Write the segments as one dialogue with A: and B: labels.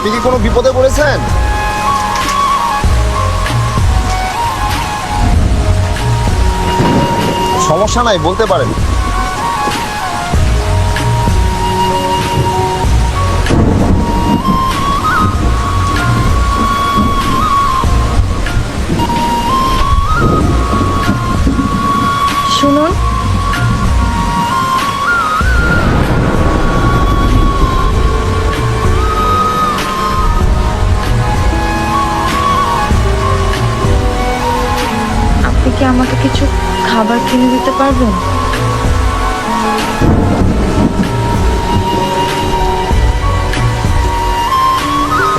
A: আপনি কি কোনো বিপদে পড়েছেন? সমস্যা নাই, বলতে পারেন।
B: শুনুন, আপনি কি আমাকে কিছু খাবার কিনে দিতে পারবেন?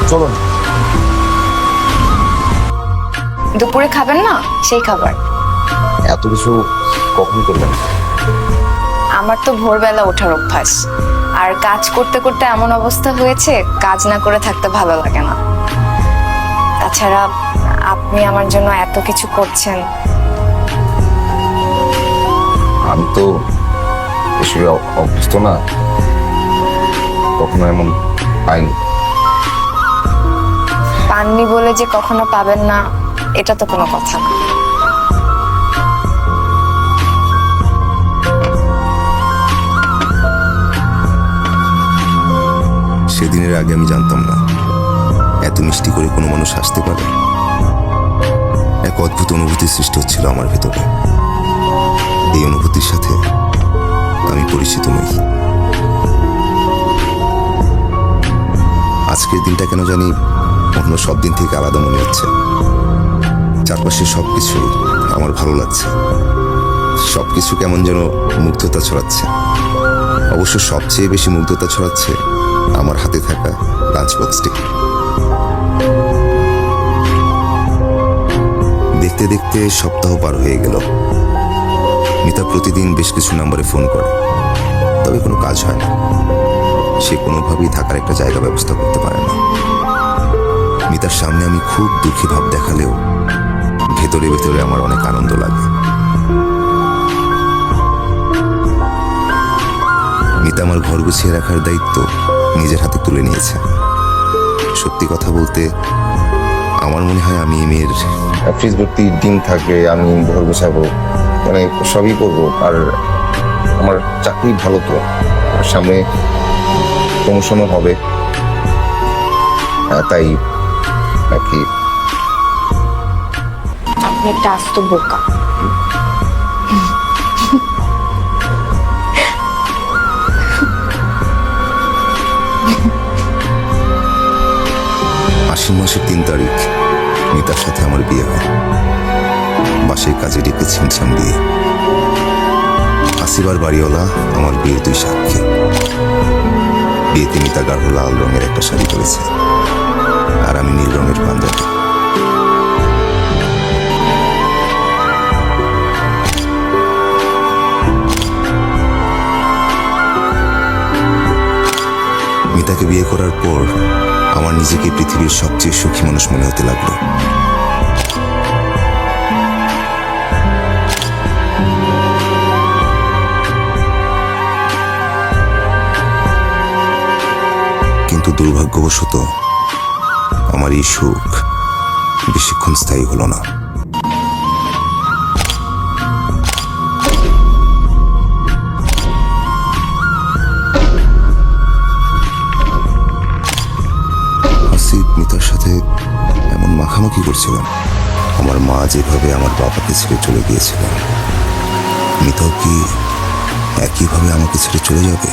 A: চলুন।
B: দুপুরে খাবেন না, সেই খাবার।
A: এত কিছু কখন করলেন?
B: আমার তো ভোরবেলা ওঠার অভ্যাস, আর কাজ করতে করতে এমন অবস্থা হয়েছে কাজ না করে থাকতে ভালো লাগে না। তাছাড়া আপনি আমার জন্য এত কিছু করছেন।
A: আমি তো এসবে অভ্যস্ত না, কখনো এমন পাইনি।
B: পাননি বলে যে কখনো পাবেন না, এটা তো কোনো কথা না।
C: সেদিনের আগে আমি জানতাম না এত মিষ্টি করে কোনো মানুষ হাসতে পারে। এক অদ্ভুত অনুভূতির সৃষ্টি হচ্ছিল আমার ভেতরে। এই অনুভূতির সাথে আমি পরিচিত নই। আজকের দিনটা কেন জানি অন্য সব দিন থেকে আলাদা মনে হচ্ছে। চারপাশে সবকিছুই আমার ভালো লাগছে, সবকিছু কেমন যেন মুগ্ধতা ছড়াচ্ছে। অবশ্য সবচেয়ে বেশি মুগ্ধতা ছড়াচ্ছে আমার হাতে থাকা লাঞ্চ বক্সটি। দেখতে দেখতে সপ্তাহ পার হয়ে গেল। মিতা প্রতিদিন বেশ কিছু নম্বরে ফোন করে, তবে কোনো কাজ হয় না। সে কোনোভাবেই থাকার একটা জায়গা ব্যবস্থা করতে পারে না। মিতার সামনে আমি খুব দুঃখী ভাব দেখালেও ভেতরে ভেতরে আমার অনেক আনন্দ লাগে। মিতা আমার ঘর গুছিয়ে রাখার দায়িত্ব নিজের হাতে তুলে নিয়েছে। সত্যি কথা বলতে আমার মনে হয় আমি এই মেয়ের
A: ফ্রিজ ভর্তি ডিম থাকবে, আমি ঘর গোছাবো, মানে সবই করবো। আর আমার চাকরি ভালো, তো সামনে প্রমোশনও হবে, তাই আর কি।
B: আপনি একটা আস্ত বোকা।
C: আশ্বিন মাসের 3 তারিখ মিতার সাথে আমার বিয়ে হয়। বাসায় কাজে ডেকে ছিমছাম বিয়ে। আসিবার বাড়িওয়ালা আমার বিয়ের 2 সাক্ষী। বিয়েতে মিতা গাঢ় লাল রঙের একটা শাড়ি পরেছে, আর আমি নীল রঙের পাঞ্জাবি। মিতাকে বিয়ে করার পর আমার নিজেকে পৃথিবীর সবচেয়ে সুখী মানুষ মনে হতে লাগলো। কিন্তু দুর্ভাগ্যবশত আমার এই সুখ বেশিক্ষণ স্থায়ী হলো না। মিতার সাথে এমন মাখামাখি করছিলাম। আমার মা যেভাবে আমার বাবাকে ছেড়ে চলে গিয়েছিলেন, মিতাও কি একইভাবে আমাকে ছেড়ে চলে যাবে?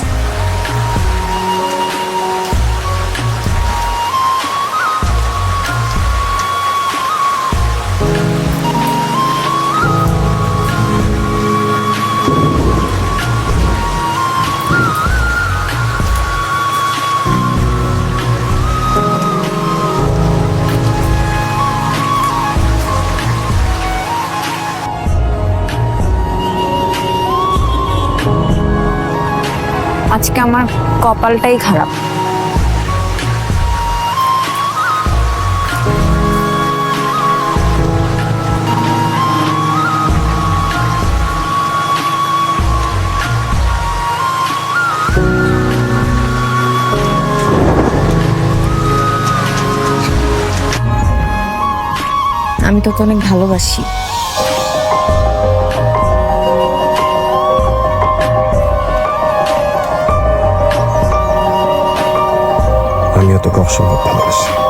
B: আজকে আমার কপালটাই খারাপ। আমি তোকে অনেক ভালোবাসি।
D: আমিও তোকে অসম্ভব ভালোবাসি।